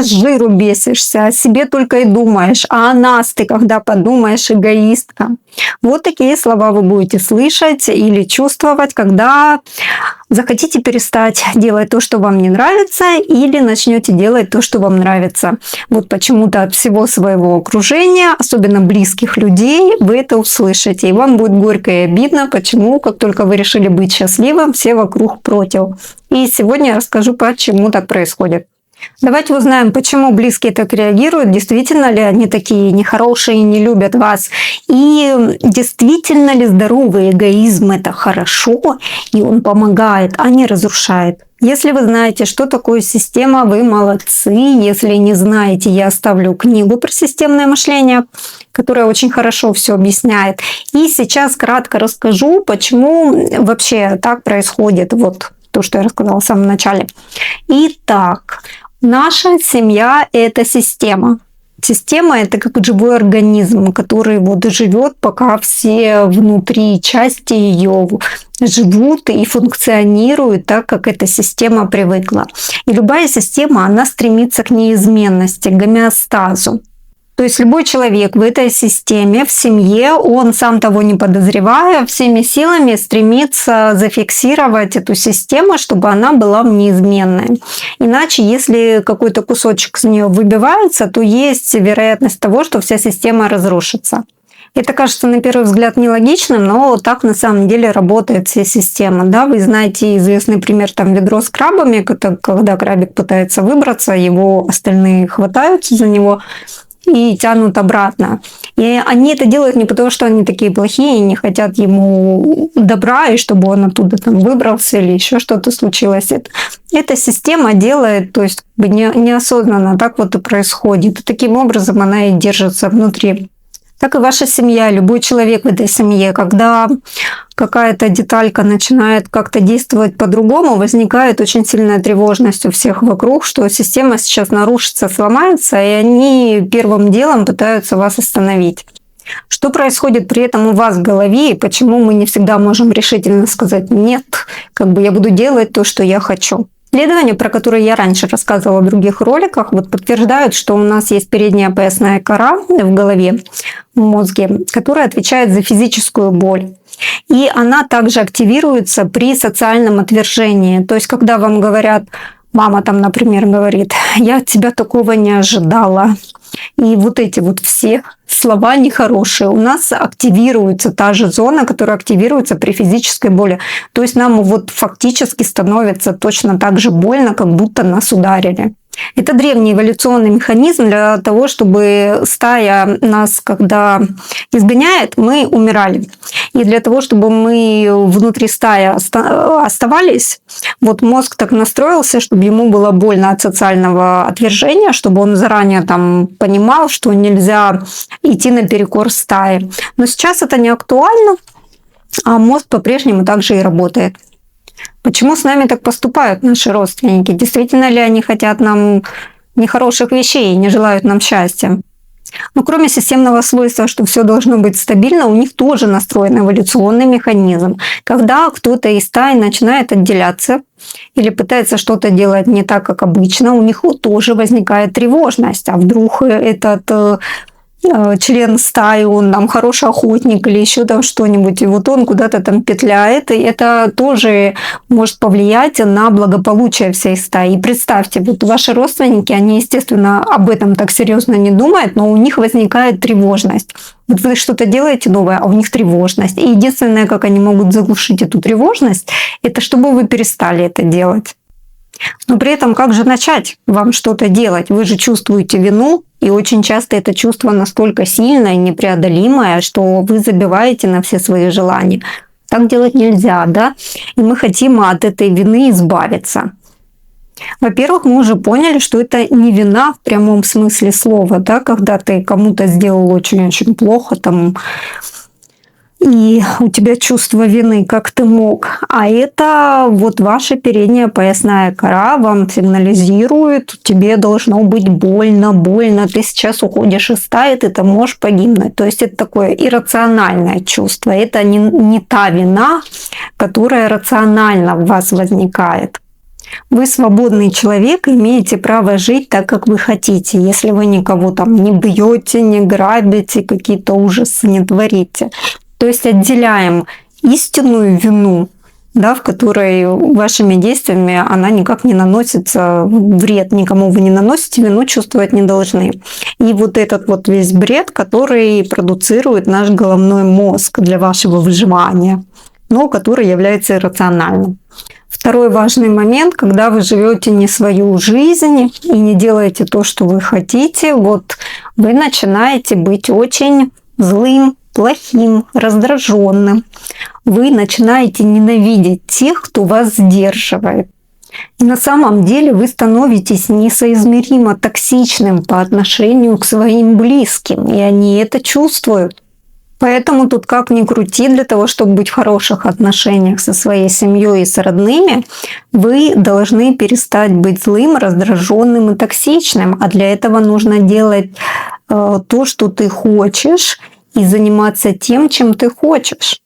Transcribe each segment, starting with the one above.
с жиру бесишься, о себе только и думаешь, а о нас ты когда подумаешь, эгоистка. Вот такие слова вы будете слышать или чувствовать, когда захотите перестать делать то, что вам не нравится, или начнете делать то, что вам нравится. Вот почему-то от всего своего окружения, особенно близких людей, вы это услышите. И вам будет горько и обидно, почему, как только вы решили быть счастливым, все вокруг против. И сегодня я расскажу, почему так происходит. Давайте узнаем, почему близкие так реагируют, действительно ли они такие нехорошие, не любят вас, и действительно ли здоровый эгоизм – это хорошо, и он помогает, а не разрушает. Если вы знаете, что такое система, вы молодцы. Если не знаете, я оставлю книгу про системное мышление, которая очень хорошо все объясняет. И сейчас кратко расскажу, почему вообще так происходит. Вот то, что я рассказала в самом начале. Итак, наша семья – это система. Система – это как живой организм, который вот живет, пока все внутри части ее живут и функционируют так, как эта система привыкла. И любая система, она стремится к неизменности, к гомеостазу. То есть любой человек в этой системе, в семье, он сам того не подозревая, всеми силами стремится зафиксировать эту систему, чтобы она была неизменной. Иначе, если какой-то кусочек с нее выбивается, то есть вероятность того, что вся система разрушится. Это кажется на первый взгляд нелогичным, но так на самом деле работает вся система. Да? Вы знаете известный пример ведро с крабами, когда крабик пытается выбраться, его остальные хватаются за него и тянут обратно. И они это делают не потому, что они такие плохие и не хотят ему добра, и чтобы он оттуда выбрался или еще что-то случилось. Эта система делает, то есть неосознанно так вот и происходит. И таким образом она и держится внутри. Так и ваша семья, любой человек в этой семье, когда какая-то деталька начинает как-то действовать по-другому, возникает очень сильная тревожность у всех вокруг, что система сейчас нарушится, сломается, и они первым делом пытаются вас остановить. Что происходит при этом у вас в голове, и почему мы не всегда можем решительно сказать «нет», я буду делать то, что я хочу. Исследования, про которые я раньше рассказывала в других роликах, подтверждают, что у нас есть передняя поясная кора в голове, в мозге, которая отвечает за физическую боль. И она также активируется при социальном отвержении. То есть, когда вам говорят, мама например, говорит, я от тебя такого не ожидала. И вот эти все слова нехорошие. У нас активируется та же зона, которая активируется при физической боли. То есть нам фактически становится точно так же больно, как будто нас ударили. Это древний эволюционный механизм для того, чтобы стая нас, когда изгоняет, мы умирали. И для того, чтобы мы внутри стаи оставались, мозг так настроился, чтобы ему было больно от социального отвержения, чтобы он заранее понимал, что нельзя идти наперекор стаи. Но сейчас это не актуально, а мозг по-прежнему также и работает. Почему с нами так поступают наши родственники? Действительно ли они хотят нам нехороших вещей и не желают нам счастья? Но кроме системного свойства, что все должно быть стабильно, у них тоже настроен эволюционный механизм. Когда кто-то из стаи начинает отделяться или пытается что-то делать не так, как обычно, у них тоже возникает тревожность. А вдруг этот член стаи, он хороший охотник или еще что-нибудь, и он куда-то петляет, и это тоже может повлиять на благополучие всей стаи. И представьте, ваши родственники, они, естественно, об этом так серьезно не думают, но у них возникает тревожность. Вы что-то делаете новое, а у них тревожность. И единственное, как они могут заглушить эту тревожность, это чтобы вы перестали это делать. Но при этом как же начать вам что-то делать? Вы же чувствуете вину, и очень часто это чувство настолько сильное и непреодолимое, что вы забиваете на все свои желания. Так делать нельзя, да? И мы хотим от этой вины избавиться. Во-первых, мы уже поняли, что это не вина в прямом смысле слова, да? Когда ты кому-то сделал очень-очень плохо, и у тебя чувство вины, как ты мог. А это ваша передняя поясная кора вам сигнализирует, тебе должно быть больно, ты сейчас уходишь из стаи, ты можешь погибнуть. То есть это такое иррациональное чувство. Это не та вина, которая рационально в вас возникает. Вы свободный человек, имеете право жить так, как вы хотите, если вы никого там не бьете, не грабите, какие-то ужасы не творите. То есть отделяем истинную вину, да, в которой вашими действиями она никак не наносится вред, никому вы не наносите, вину чувствовать не должны. И вот этот вот весь бред, который продуцирует наш головной мозг для вашего выживания, но который является иррациональным. Второй важный момент, когда вы живете не свою жизнь и не делаете то, что вы хотите, вот вы начинаете быть очень злым, плохим, раздраженным. Вы начинаете ненавидеть тех, кто вас сдерживает. И на самом деле вы становитесь несоизмеримо токсичным по отношению к своим близким, и они это чувствуют. Поэтому тут как ни крути, для того, чтобы быть в хороших отношениях со своей семьей и с родными, вы должны перестать быть злым, раздраженным и токсичным. А для этого нужно делать то, что ты хочешь, и заниматься тем, чем ты хочешь.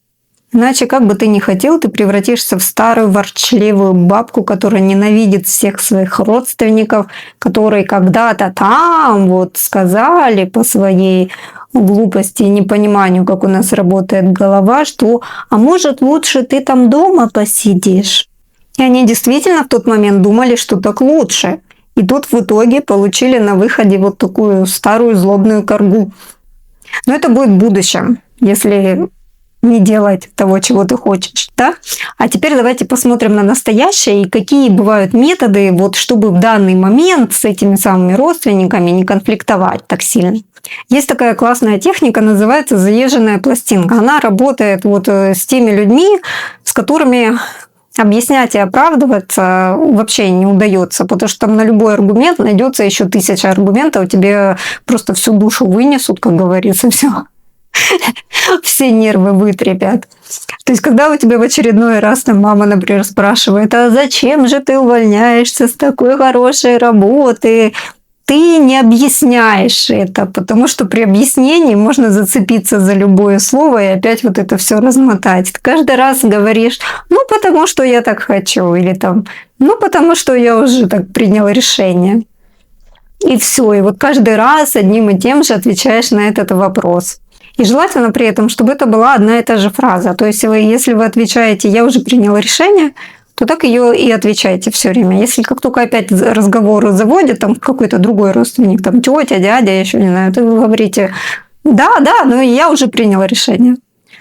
Иначе, как бы ты ни хотел, ты превратишься в старую ворчливую бабку, которая ненавидит всех своих родственников, которые когда-то там вот сказали по своей глупости и непониманию, как у нас работает голова, что «а может лучше ты там дома посидишь». И они действительно в тот момент думали, что так лучше. И тут в итоге получили на выходе вот такую старую злобную коргу. Но это будет в будущем, если не делать того, чего ты хочешь, да? А теперь давайте посмотрим на настоящее и какие бывают методы, вот, чтобы в данный момент с этими самыми родственниками не конфликтовать так сильно. Есть такая классная техника, называется заезженная пластинка. Она работает вот с теми людьми, с которыми объяснять и оправдываться вообще не удается, потому что там на любой аргумент найдется еще 1000 аргументов, тебе просто всю душу вынесут, как говорится, все нервы вытрепят. То есть, когда у тебя в очередной раз там мама, например, спрашивает, а зачем же ты увольняешься с такой хорошей работы? Ты не объясняешь это, потому что при объяснении можно зацепиться за любое слово и опять вот это все размотать. Ты каждый раз говоришь, ну, потому что я так хочу, или там, ну, потому что я уже так приняла решение. И все. И вот каждый раз одним и тем же отвечаешь на этот вопрос. И желательно при этом, чтобы это была одна и та же фраза. То есть, если вы отвечаете «я уже приняла решение», то так ее и отвечайте все время. Если как только опять разговоры заводят, там какой-то другой родственник, там тетя, дядя, я еще не знаю, то вы говорите «да, но я уже приняла решение».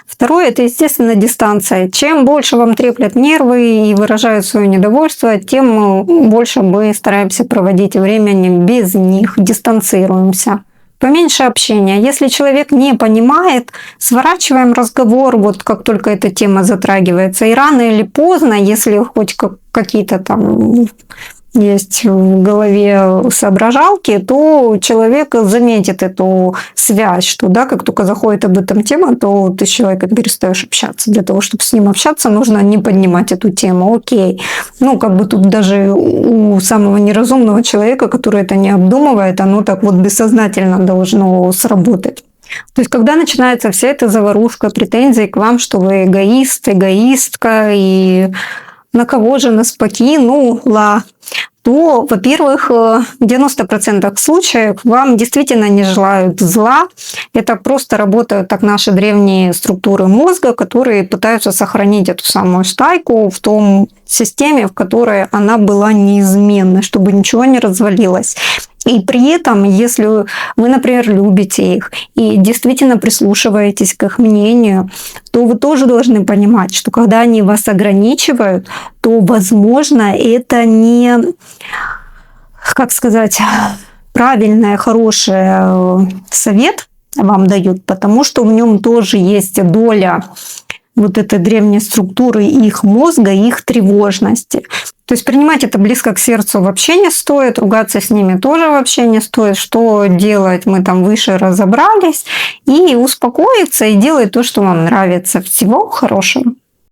Второе – это, естественно, дистанция. Чем больше вам треплят нервы и выражают свое недовольство, тем больше мы стараемся проводить время без них, дистанцируемся. Поменьше общения. Если человек не понимает, сворачиваем разговор, вот как только эта тема затрагивается. И рано или поздно, если хоть какие-то там есть в голове соображалки, то человек заметит эту связь, что да, как только заходит об этом тема, то ты с человеком перестаешь общаться. Для того, чтобы с ним общаться, нужно не поднимать эту тему. Окей. Ну, как бы тут даже у самого неразумного человека, который это не обдумывает, оно так вот бессознательно должно сработать. То есть, когда начинается вся эта заварушка, претензии к вам, что вы эгоист, эгоистка, и на кого же нас покинула, то, во-первых, в 90% случаев вам действительно не желают зла. Это просто работают так наши древние структуры мозга, которые пытаются сохранить эту самую стайку в том системе, в которой она была неизменной, чтобы ничего не развалилось. И при этом, если вы, например, любите их и действительно прислушиваетесь к их мнению, то вы тоже должны понимать, что когда они вас ограничивают, то, возможно, это не, как сказать, правильный, хороший совет вам дают, потому что в нем тоже есть доля вот этой древней структуры их мозга, их тревожности. То есть принимать это близко к сердцу вообще не стоит, ругаться с ними тоже вообще не стоит. Что делать, мы там выше разобрались. И успокоиться, и делать то, что вам нравится. Всего хорошего.